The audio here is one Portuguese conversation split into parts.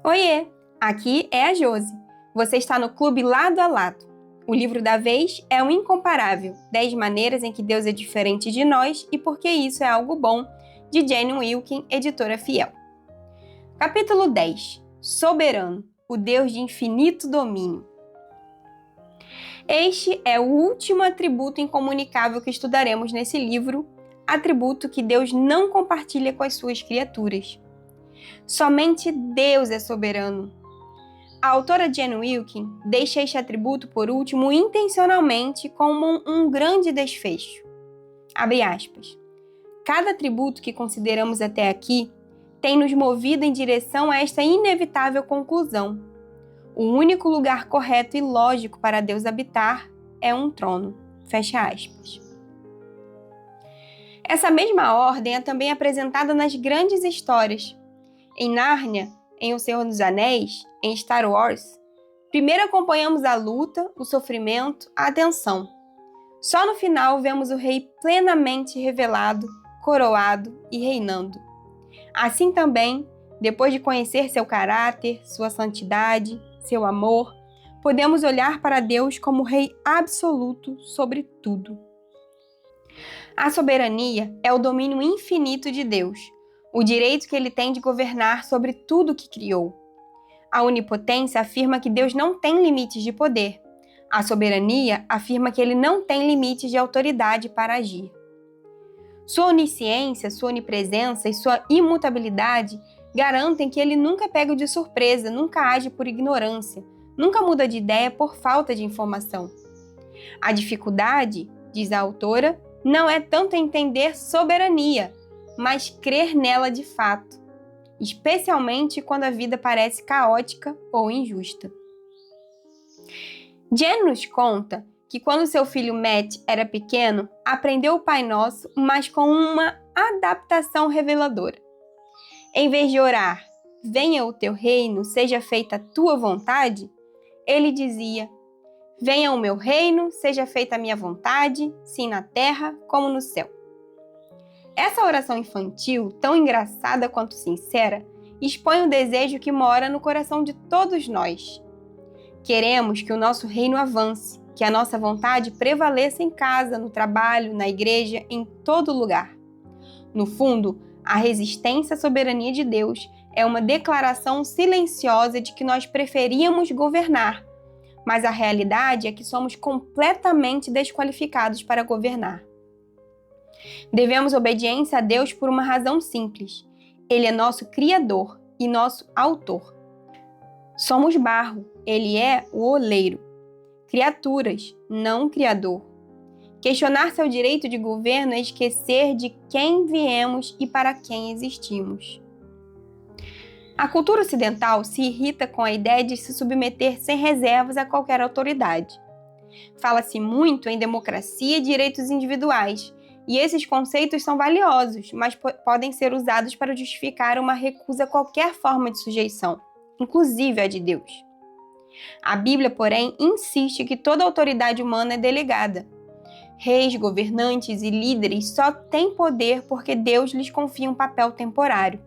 Oiê, aqui é a Josi. Você está no Clube Lado a Lado. O livro da vez é o Incomparável, 10 maneiras em que Deus é diferente de nós e por que isso é algo bom, de Jane Wilkin, editora Fiel. Capítulo 10. Soberano, o Deus de infinito domínio. Este é o último atributo incomunicável que estudaremos nesse livro, atributo que Deus não compartilha com as suas criaturas. Somente Deus é soberano. A autora Jane Wilkin deixa este atributo por último intencionalmente como um grande desfecho. Abre aspas. Cada atributo que consideramos até aqui tem nos movido em direção a esta inevitável conclusão. O único lugar correto e lógico para Deus habitar é um trono. Fecha aspas. Essa mesma ordem é também apresentada nas grandes histórias. Em Nárnia, em O Senhor dos Anéis, em Star Wars, primeiro acompanhamos a luta, o sofrimento, a tensão. Só no final vemos o rei plenamente revelado, coroado e reinando. Assim também, depois de conhecer seu caráter, sua santidade, seu amor, podemos olhar para Deus como rei absoluto sobre tudo. A soberania é o domínio infinito de Deus, o direito que ele tem de governar sobre tudo que criou. A onipotência afirma que Deus não tem limites de poder. A soberania afirma que ele não tem limites de autoridade para agir. Sua onisciência, sua onipresença e sua imutabilidade garantem que ele nunca é pego de surpresa, nunca age por ignorância, nunca muda de ideia por falta de informação. A dificuldade, diz a autora, não é tanto entender soberania, mas crer nela de fato, especialmente quando a vida parece caótica ou injusta. Jen nos conta que quando seu filho Matt era pequeno, aprendeu o Pai Nosso, mas com uma adaptação reveladora. Em vez de orar, venha o teu reino, seja feita a tua vontade, ele dizia, venha o meu reino, seja feita a minha vontade, sim na terra como no céu. Essa oração infantil, tão engraçada quanto sincera, expõe o desejo que mora no coração de todos nós. Queremos que o nosso reino avance, que a nossa vontade prevaleça em casa, no trabalho, na igreja, em todo lugar. No fundo, a resistência à soberania de Deus é uma declaração silenciosa de que nós preferíamos governar, mas a realidade é que somos completamente desqualificados para governar. Devemos obediência a Deus por uma razão simples. Ele é nosso Criador e nosso Autor. Somos barro, Ele é o oleiro. Criaturas, não Criador. Questionar seu direito de governo é esquecer de quem viemos e para quem existimos. A cultura ocidental se irrita com a ideia de se submeter sem reservas a qualquer autoridade. Fala-se muito em democracia e direitos individuais, e esses conceitos são valiosos, mas podem ser usados para justificar uma recusa a qualquer forma de sujeição, inclusive a de Deus. A Bíblia, porém, insiste que toda autoridade humana é delegada. Reis, governantes e líderes só têm poder porque Deus lhes confia um papel temporário.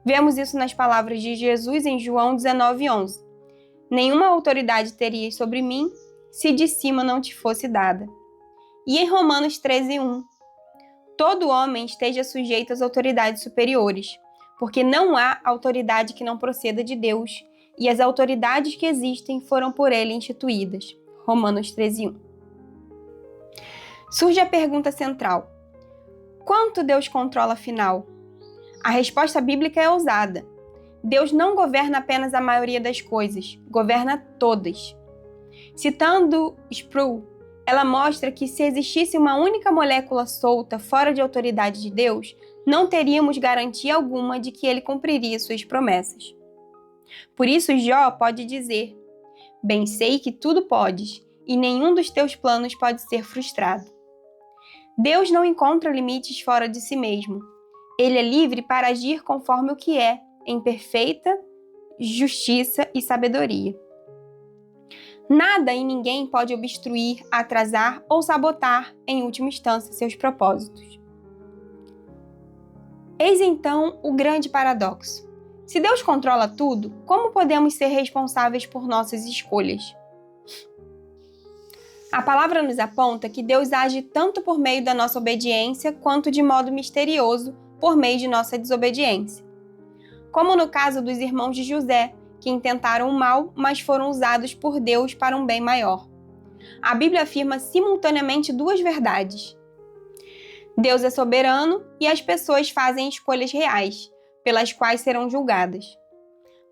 Vemos isso nas palavras de Jesus em João 19:11. Nenhuma autoridade terias sobre mim se de cima não te fosse dada. E em Romanos 13:1. Todo homem esteja sujeito às autoridades superiores, porque não há autoridade que não proceda de Deus, e as autoridades que existem foram por ele instituídas. Romanos 13:1. Surge a pergunta central: quanto Deus controla afinal? A resposta bíblica é ousada. Deus não governa apenas a maioria das coisas, governa todas. Citando Sproul, ela mostra que se existisse uma única molécula solta fora de autoridade de Deus, não teríamos garantia alguma de que ele cumpriria suas promessas. Por isso Jó pode dizer, bem sei que tudo podes, e nenhum dos teus planos pode ser frustrado. Deus não encontra limites fora de si mesmo. Ele é livre para agir conforme o que é, em perfeita justiça e sabedoria. Nada e ninguém pode obstruir, atrasar ou sabotar, em última instância, seus propósitos. Eis então o grande paradoxo. Se Deus controla tudo, como podemos ser responsáveis por nossas escolhas? A palavra nos aponta que Deus age tanto por meio da nossa obediência quanto de modo misterioso por meio de nossa desobediência. Como no caso dos irmãos de José, que intentaram o mal, mas foram usados por Deus para um bem maior. A Bíblia afirma simultaneamente duas verdades. Deus é soberano e as pessoas fazem escolhas reais, pelas quais serão julgadas.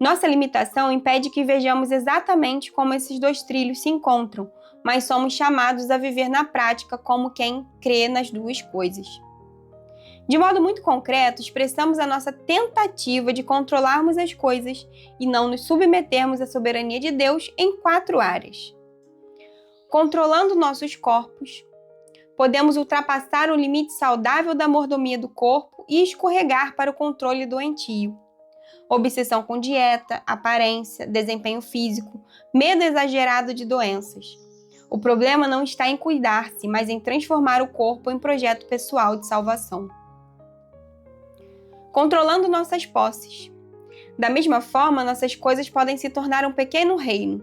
Nossa limitação impede que vejamos exatamente como esses dois trilhos se encontram, mas somos chamados a viver na prática como quem crê nas duas coisas. De modo muito concreto, expressamos a nossa tentativa de controlarmos as coisas e não nos submetermos à soberania de Deus em 4 áreas. Controlando nossos corpos, podemos ultrapassar o limite saudável da mordomia do corpo e escorregar para o controle doentio. Obsessão com dieta, aparência, desempenho físico, medo exagerado de doenças. O problema não está em cuidar-se, mas em transformar o corpo em projeto pessoal de salvação. Controlando nossas posses. Da mesma forma, nossas coisas podem se tornar um pequeno reino.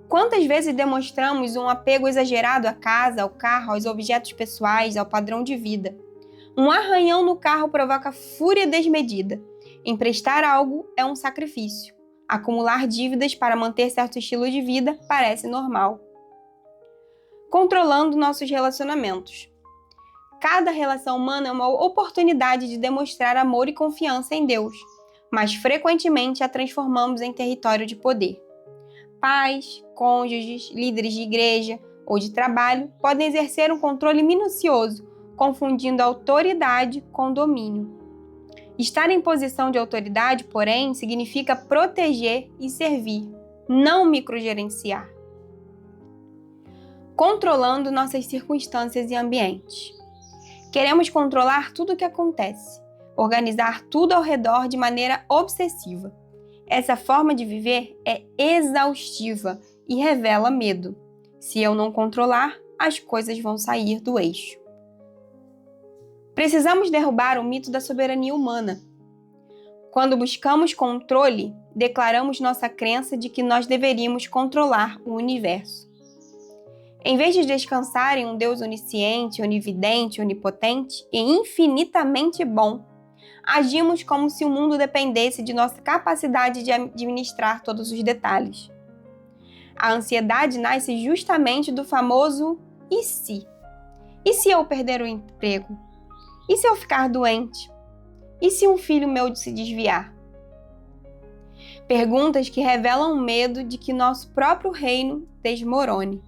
Quantas vezes demonstramos um apego exagerado à casa, ao carro, aos objetos pessoais, ao padrão de vida? Um arranhão no carro provoca fúria desmedida. Emprestar algo é um sacrifício. Acumular dívidas para manter certo estilo de vida parece normal. Controlando nossos relacionamentos. Cada relação humana é uma oportunidade de demonstrar amor e confiança em Deus, mas frequentemente a transformamos em território de poder. Pais, cônjuges, líderes de igreja ou de trabalho podem exercer um controle minucioso, confundindo autoridade com domínio. Estar em posição de autoridade, porém, significa proteger e servir, não microgerenciar. Controlando nossas circunstâncias e ambientes. Queremos controlar tudo o que acontece, organizar tudo ao redor de maneira obsessiva. Essa forma de viver é exaustiva e revela medo. Se eu não controlar, as coisas vão sair do eixo. Precisamos derrubar o mito da soberania humana. Quando buscamos controle, declaramos nossa crença de que nós deveríamos controlar o universo. Em vez de descansar em um Deus onisciente, onividente, onipotente e infinitamente bom, agimos como se o mundo dependesse de nossa capacidade de administrar todos os detalhes. A ansiedade nasce justamente do famoso "e se?". E se eu perder o emprego? E se eu ficar doente? E se um filho meu se desviar? Perguntas que revelam o medo de que nosso próprio reino desmorone.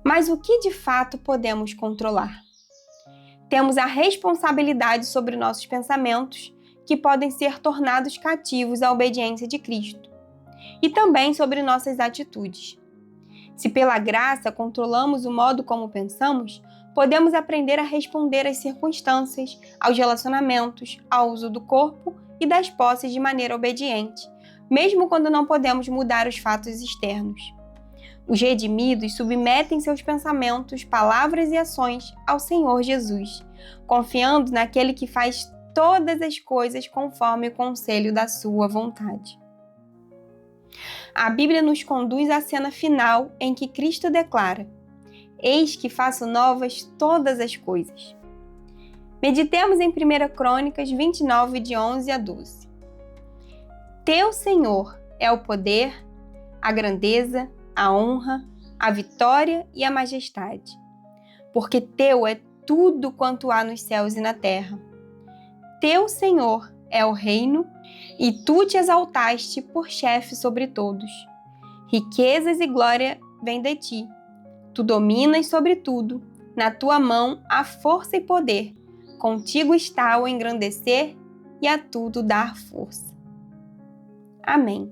Mas o que de fato podemos controlar? Temos a responsabilidade sobre nossos pensamentos, que podem ser tornados cativos à obediência de Cristo, e também sobre nossas atitudes. Se pela graça controlamos o modo como pensamos, podemos aprender a responder às circunstâncias, aos relacionamentos, ao uso do corpo e das posses de maneira obediente, mesmo quando não podemos mudar os fatos externos. Os redimidos submetem seus pensamentos, palavras e ações ao Senhor Jesus, confiando naquele que faz todas as coisas conforme o conselho da sua vontade. A Bíblia nos conduz à cena final em que Cristo declara: "Eis que faço novas todas as coisas." Meditemos em 1 Crônicas 29, de 11 a 12. Teu Senhor é o poder, a grandeza, a honra, a vitória e a majestade, porque teu é tudo quanto há nos céus e na terra. Teu, Senhor, é o reino, e tu te exaltaste por chefe sobre todos. Riquezas e glória vêm de ti. Tu dominas sobre tudo, na tua mão há força e poder. Contigo está o engrandecer e a tudo dar força. Amém.